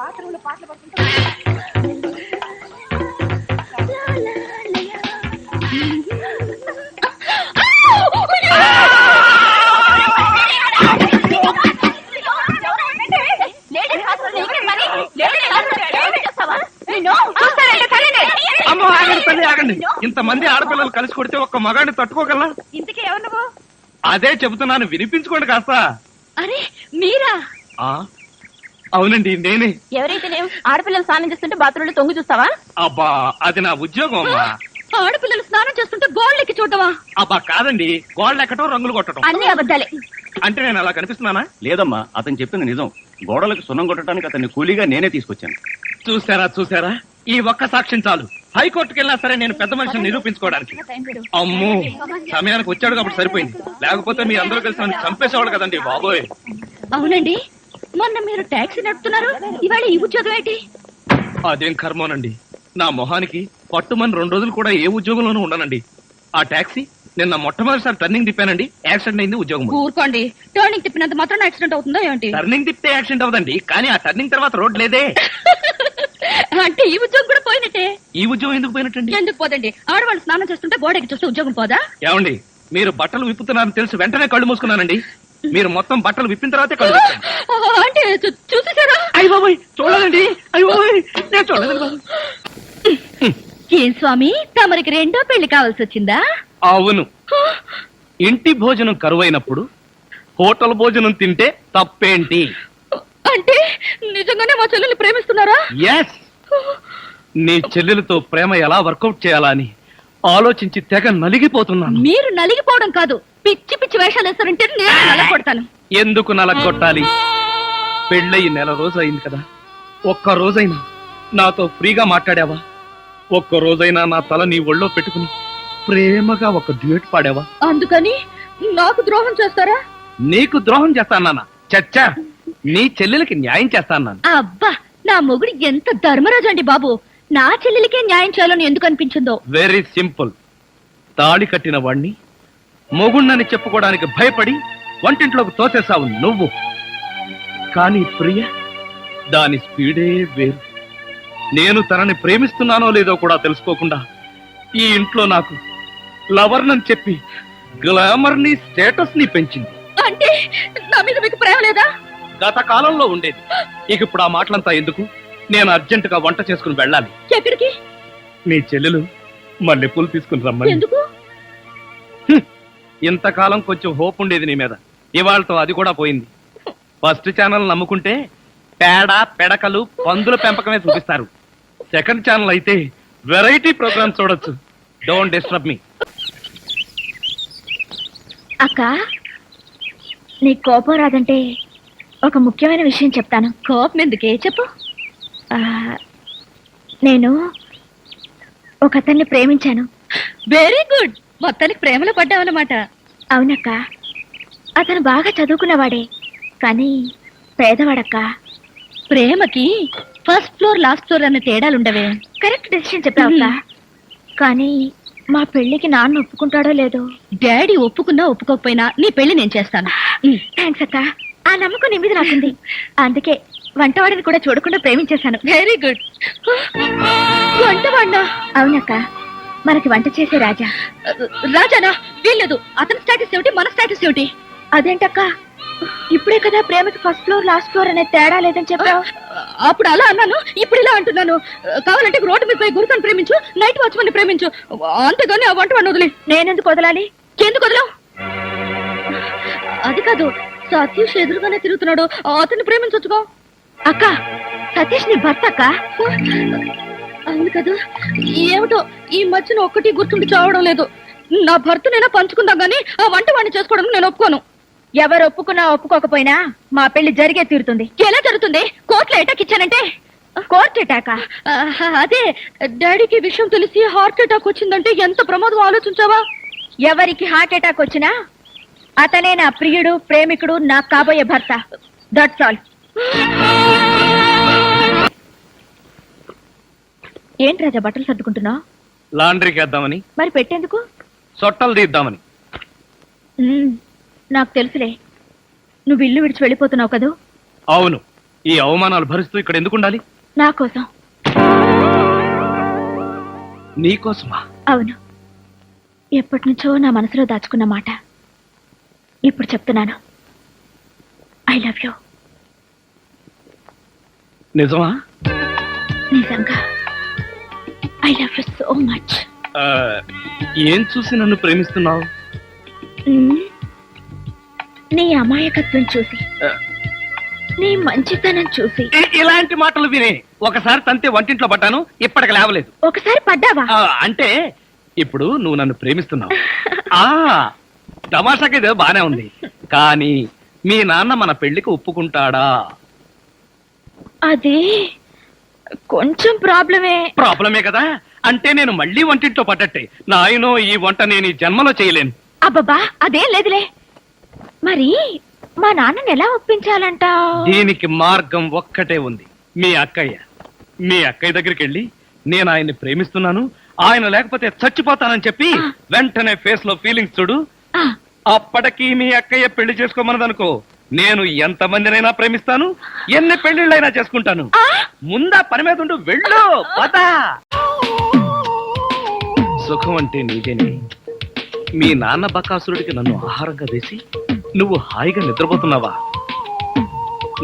బాత్రూంలో పాటలు పడుతుంటా. అమ్మో ఆగండి తల్లి ఆగండి. ఇంతమంది ఆడపిల్లలు కలిసి కొడితే ఒక్క మగాడిని తట్టుకోగలరా? ఇంతకీ ఎవరు నువ్వు? అదే చెబుతున్నాను, వినిపించుకోండి కాస్త. అరే మీరా? అవునండి నేనే. ఎవరైతే ఆడపిల్లలు స్నానం చేస్తుంటే బాత్రూంలో తొంగి చూస్తావా? అబ్బా అది నా ఉద్యోగం అమ్మా. ఆడపిల్లలు స్నానం చేస్తుంటే గోళ్ళెక్కి చూడటమా? అబ్బా కాదండి, గోడలు ఎక్కటం రంగులు కొట్టడం. అన్ని అబద్ధాలే. అంటే నేను అలా కనిపిస్తున్నానా? లేదమ్మా, అతను చెప్పింది నిజం. గోడలకు సున్నం కొట్టడానికి అతన్ని కూలీగా నేనే తీసుకొచ్చాను. చూసారా ఈ ఒక్క సాక్ష్యం చాలు. హైకోర్టుకి వెళ్ళినా సరే నేను పెద్ద మనిషిని నిరూపించుకోవడానికి. అమ్మో సమయానికి వచ్చాడు కాబట్టి సరిపోయింది, లేకపోతే మీ అందరూ కలిసి నన్ను చంపేసేవాడు కదండి బాబోయ్. అవునండి, మొన్న మీరు టాక్సీ నడుపుతున్నారు, ఇవాళ ఈ ఉద్యోగం ఏంటి? అదేం కర్మోనండి, నా మొహానికి పట్టుమని 2 రోజులు కూడా ఏ ఉద్యోగంలోనూ ఉండనండి. ఆ టాక్సీ నిన్న మొట్టమొదటిసారి టర్నింగ్ తిప్పానండి, యాక్సిడెంట్ అయింది. ఉద్యోగం ఊరుకోండి, టర్నింగ్ తిప్పినంత మాత్రం యాక్సిడెంట్ అవుతుందో ఏంటి? టర్నింగ్ తిప్పితే యాక్సిడెంట్ అవదండి, కానీ ఆ టర్నింగ్ తర్వాత రోడ్ లేదే. అంటే ఈ ఉద్యోగం కూడా పోయినట్టే. ఈ ఉద్యోగం ఎందుకు పోయినట్టండి? ఎందుకు పోదండి, ఆడవాళ్ళు స్నానం చేస్తుంటే గోడకి చూస్తే ఉద్యోగం పోదా? ఏమండి, మీరు బట్టలు విప్పుతున్నారని తెలిసి వెంటనే కళ్ళు మూసుకున్నానండి. మీరు మొత్తం బట్టలు విప్పిన తర్వాతే కళ్ళు మూసుకున్నాను. అంటే చూసేసారా? అయ్య బాబోయ్ చూడాలండి, అయ్య బాబోయ్ నేను చూడలేదు బాబు. ఏం స్వామి, తమరికి రెండో పెళ్లి కావాల్సి వచ్చిందా? అవును, ఇంటి భోజనం కరువైనప్పుడు హోటల్ భోజనం తింటే తప్పేంటి? అంటే నిజంగానే మా చెల్లెల్ని ప్రేమిస్తున్నారా? ఎస్, నీ చెల్లెలతో ప్రేమ ఎలా వర్కౌట్ చేయాలా అని ఆలోచించి తెగ నలిగిపోతున్నాను. మీరు నలిగిపోవడం కాదు, పిచ్చి పిచ్చి వేషాలు వేస్తారంటే నేను నలగొడతాను. ఎందుకు నలగొట్టాలి? పెళ్ళయి 1 నెల రోజు అయింది కదా, ఒక్క రోజైనా నాతో ఫ్రీగా మాట్లాడావా? ఒక్క రోజైనా నా తల నీ ఒళ్ళో పెట్టుకుని ప్రేమగా ఒక డ్యూయట్ పాడావా? అందుకని నాకు ద్రోహం చేస్తారా? నీకు ద్రోహం చేస్తానా? చచ్చా, నీ చెల్లెలకి న్యాయం చేస్తాను. అబ్బా, నా మొగుడు ఎంత ధర్మరాజు అండి బాబు, నా చెల్లెలికే న్యాయం చేయాలని ఎందుకు అనిపించిందో? Very simple. తాళి కట్టిన వాణ్ణి మొగుణ్ణని చెప్పుకోవడానికి భయపడి వంటింట్లోకి తోసేసావు నువ్వు. కానీ ప్రియ, దాని స్పీడే వేరు. నేను తనని ప్రేమిస్తున్నానో లేదో కూడా తెలుసుకోకుండా ఈ ఇంట్లో నాకు లవర్నని చెప్పి గ్లామర్ ని స్టేటస్ ని పెంచింది. అంటే నా మీద మీకు ప్రేమ లేదా? గత కాలంలో ఉండేది, ఇక ఇప్పుడు ఆ మాటలంతా ఎందుకు? నేను అర్జెంటుగా వంట చేసుకుని వెళ్ళాలి. ఎక్కడికి? నీ చెల్లెలు మల్లెపూలు తీసుకుని రమ్మని. ఎందుకు? ఇంతకాలం కొంచెం హోప్ ఉండేది నీ మీద, ఇవాళతో అది కూడా పోయింది. ఫస్ట్ ఛానల్ నమ్ముకుంటే పేడ పెడకలు పందుల పెంపకమే చూపిస్తారు. సెకండ్ ఛానల్ అయితే వెరైటీ ప్రోగ్రామ్స్ చూడొచ్చు. Don't disturb me. అక్క, నీ కోపం రాదంటే ఒక ముఖ్యమైన విషయం చెప్తాను. కోపం ఎందుకే, చెప్పు. నేను ఒక అతన్ని ప్రేమించాను. వెరీ గుడ్, మొత్తానికి ప్రేమలో పడ్డావన్నమాట. అవునక్క, అతను బాగా చదువుకున్నవాడే, కానీ పేదవాడక్క. ప్రేమకి ఫస్ట్ ఫ్లోర్ లాస్ట్ ఫ్లోర్ అన్న తేడాలుండవే. Correct decision చెప్పావక్క. కానీ మా పెళ్లికి నాన్న ఒప్పుకుంటాడో లేదో? డాడీ ఒప్పుకున్నా ఒప్పుకోకపోయినా నీ పెళ్లి నేను చేస్తాను. థ్యాంక్స్ అక్క, ఆ నమ్మకం నీ మీద నాకుంది. అందుకే వంటవాడిని కూడా చూడకుండా ప్రేమించేశాను. Very good. వంటవాడినా? అవునక్క, మనకి వంట చేసే రాజా. రాజానా? వీల్లేదు. అతని స్టేటస్ ఏమిటి, మన స్టేటస్ ఏమిటి? అదేంటక్క, ఇప్పుడే కదా ప్రేమకి ఫస్ట్ ఫ్లోర్ లాస్ట్ ఫ్లోర్ అనే తేడా లేదని చెప్పావు. అప్పుడు అలా అన్నాను, ఇప్పుడు ఇలా అంటున్నాను. కావాలంటే రోడ్డు మీద పోయి గురుతను ప్రేమించు, నైట్ వాచ్మన్ ప్రేమించు, అంతేగాని ఆ వంటవాడిని వదిలే. నేనెందుకు వదలాలి? ఎందుకు వదలవు? అది కాదు, సతీష్ ఎదురుగానే తిరుగుతున్నాడు, అతన్ని ప్రేమించొచ్చుకో. అక్క, సతీష్ నీ భర్త అక్క. అవును కదా, ఏమిటో ఈ మధ్యన ఒక్కటి గుర్తుండి చావడం లేదు. నా భర్తనైనా పంచుకుందాం గానీ ఆ వంట వాడిని చేసుకోవడం నేను ఒప్పుకోను. ఎవరు ఒప్పుకున్నా ఒప్పుకోకపోయినా మా పెళ్లి జరిగే తీరుతుంది. ఎలా జరుగుతుంది? కోర్టులో అటాక్ ఇచ్చానంటే. కోర్టు అటాకా? అదే, డాడీకి విషయం తెలిసి హార్ట్ అటాక్ వచ్చిందంటే ఎంత ప్రమాదం ఆలోచించావా? ఎవరికి హార్ట్ అటాక్ వచ్చినా అతనే నా ప్రియుడు, ప్రేమికుడు, నా కాబోయే భర్త. That's all. ఏంటి రాజా బట్టలు సర్దుకుంటున్నావు? లాండ్రీకి వేద్దామని. మరి పెట్టేందుకు? సొట్టలు తీద్దామని. నాకు తెలుసులే, నువ్వు ఇల్లు విడిచి వెళ్ళిపోతున్నావు కదూ. అవును, ఈ అవమానాలు భరిస్తూ ఇక్కడ ఎందుకు ఉండాలి? నా కోసం. నీకోసమా? అవును, ఎప్పటి నుంచో నా మనసులో దాచుకున్న మాట ఇప్పుడు చెప్తున్నాను. I love you. నిజమా? నిజంగా I love you so much. ఏం చూసి నన్ను ప్రేమిస్తున్నావు? నీ అమాయకత్వం చూసి, నీ మంచితనం చూసి. ఇలాంటి మాటలు వినే ఒకసారి తంతే వంటింట్లో పడ్డాను, ఇప్పటికి లేవలేదు. ఒకసారి పడ్డావా? అంటే ఇప్పుడు నువ్వు నన్ను ప్రేమిస్తున్నావు. ఆ తమాషాకి బానే ఉంది, కానీ మీ నాన్న మన పెళ్లికి ఒప్పుకుంటాడా? అది కొంచెం ప్రాబ్లమే కదా. అంటే నేను మళ్ళీ వంటింట్లో పడ్డట్టే. నాయనో, ఈ వంట నేను ఈ జన్మలో చేయలేను. అబ్బబ్బా, అదేం లేదులే. మరి మా నాన్నని ఎలా ఒప్పించాలంట? దీనికి మార్గం ఒక్కటే ఉంది. మీ అక్కయ్య దగ్గరికి వెళ్ళి నేను ఆయన్ని ప్రేమిస్తున్నాను, ఆయన లేకపోతే చచ్చిపోతానని చెప్పి వెంటనే ఫేస్ లో ఫీలింగ్స్ చూడు. అప్పటికి మీ అక్కయ్య పెళ్లి చేసుకోమన్నదనుకో, నేను ఎంతమందినైనా ప్రేమిస్తాను, ఎన్ని పెళ్లిళ్ళైనా చేసుకుంటాను. ముందా పని మీద ఉండు, వెళ్ళు. పద. సుఖం అంటే నీదేనే. మీ నాన్న బకాసురుడికి నన్ను ఆహారంగా వేసి నువ్వు హాయిగా నిద్రపోతున్నావా?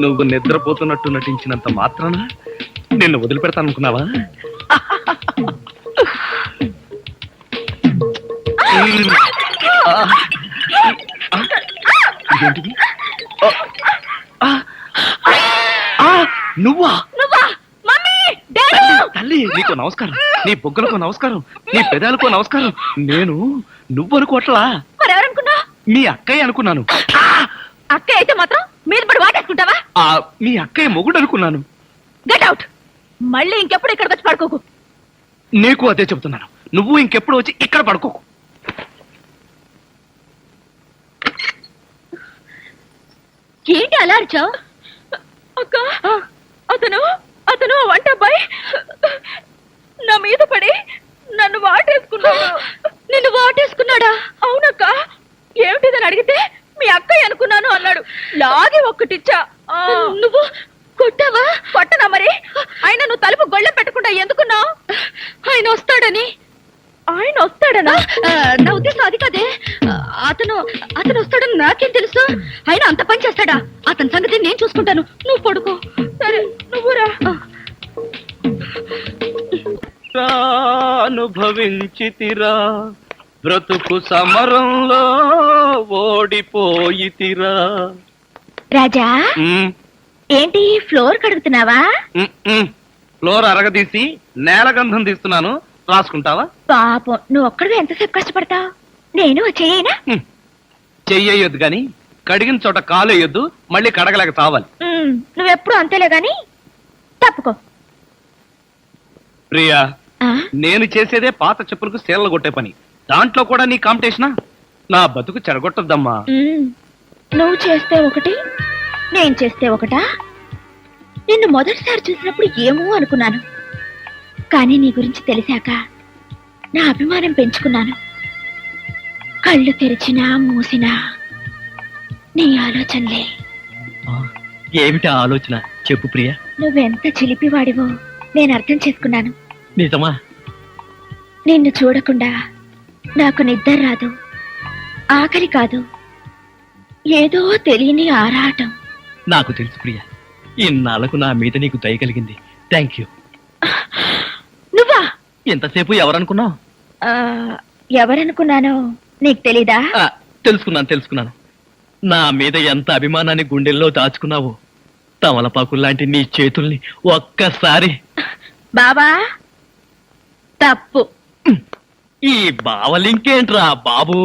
నువ్వు నిద్రపోతున్నట్టు నటించినంత మాత్రాన నిన్ను వదిలిపెడతాననుకున్నావా? ఇదేంటిది? నువ్వా? తల్లి, నీకు నమస్కారం. నీ బొగ్గలకు నమస్కారం, నీ పెదాలకు నమస్కారం. నేను నువ్వనుకోట్లా, మరెవరనుకున్నా? మీ అక్కయ్య అనుకున్నాను. అక్కయ్య అయితే మాత్రం మీద పడి వాటేసుకుంటావా? మీ అక్కయ్య మొగుడు అనుకున్నాను. Get out. మళ్ళీ ఇంకెప్పుడు ఇక్కడికి వచ్చి పడుకోకు. నీకు అదే చెబుతున్నాను, నువ్వు ఇంకెప్పుడు వచ్చి ఇక్కడ పడుకోకు. ఏంటి అలా అరిచావు? అక్క, అతను వంట అబ్బాయి నా మీద పడి నన్ను వాటేసుకున్నాడు. నిన్ను వాటేసుకున్నాడా? అవునక్క. ఏమిటిదని అడిగితే మీ అక్కయ్య అనుకున్నాను అన్నాడు. లాగి ఒక్కటిచ్చా. నువ్వు కొట్టావా? కొట్టనా మరి. ఆయన నువ్వు తలుపు గొళ్ళెం పెట్టకుండా ఎందుకున్నావు? ఆయన వస్తాడని. ఆయన వస్తాడనా? నా ఉద్దేశం అది కదే. అతను వస్తాడని నాకేం తెలుసు? ఆయన అంత పని చేస్తాడా? అతని సంగతి నేను చూసుకుంటాను, నువ్వు పడుకో. సరే, నువ్వు రా. అనుభవించితిరా, బ్రతుకు సమరంలో ఓడిపోయితిరా. రాజా, ఏంటి ఫ్లోర్ కడుగుతున్నావా? ఫ్లోర్ అరగదీసి నేల గంధం తీస్తున్నాను, రాసుకుంటావా? పాపం, నువ్వు ఒక్కడిగా ఎంతసేపు కష్టపడతావు? నేను చెయ్యనా? చెయ్యొద్దు గాని కడిగిన చోట కాలు వేయొద్దు, మళ్ళీ కడగలేక చావాలి. నువ్వెప్పుడు అంతేలే గాని తప్పుకో. ప్రియా, నేను చేసేదే పాత చెప్పులకు సేలలు కొట్టే పని, దాంట్లో కూడా నీ కాంపిటీషనా? నా బతుకు చెడగొట్టద్దమ్మా. నువ్వు చేస్తే ఒకటి, నేను చేస్తే ఒకటా? నిన్ను మొదటిసారి చూసినప్పుడు ఏమో అనుకున్నాను, కానీ నీ గురించి తెలిసాక నా అభిమానం పెంచుకున్నాను. కళ్ళు తెరిచినా మూసినా నీ ఆలోచనలే. ఏమిటా ఆలోచన? చెప్పు ప్రియా. నువ్వెంత చిలిపివాడివో నేను అర్థం చేసుకున్నాను. నిజమా? నిన్ను చూడకుండా నాకు నిద్ర రాదు, ఆకలి కాదు, ఏదో తెలియని ఆరాటం. నాకు తెలుసు ప్రియా, ఇన్నాళ్లకు నా మీద నీకు దయ కలిగింది. Thank you. నువ్వా? ఎంతసేపు ఎవరనుకున్నావు? ఎవరనుకున్నానో నీకు తెలీదా? తెలుసుకున్నాను. నా మీద ఎంత అభిమానాన్ని గుండెల్లో దాచుకున్నావో. తమలపాకుల్లాంటి నీ చేతుల్ని ఒక్కసారి. బాబా, తప్పు. ఈ బావలింకేంట్రా బాబూ?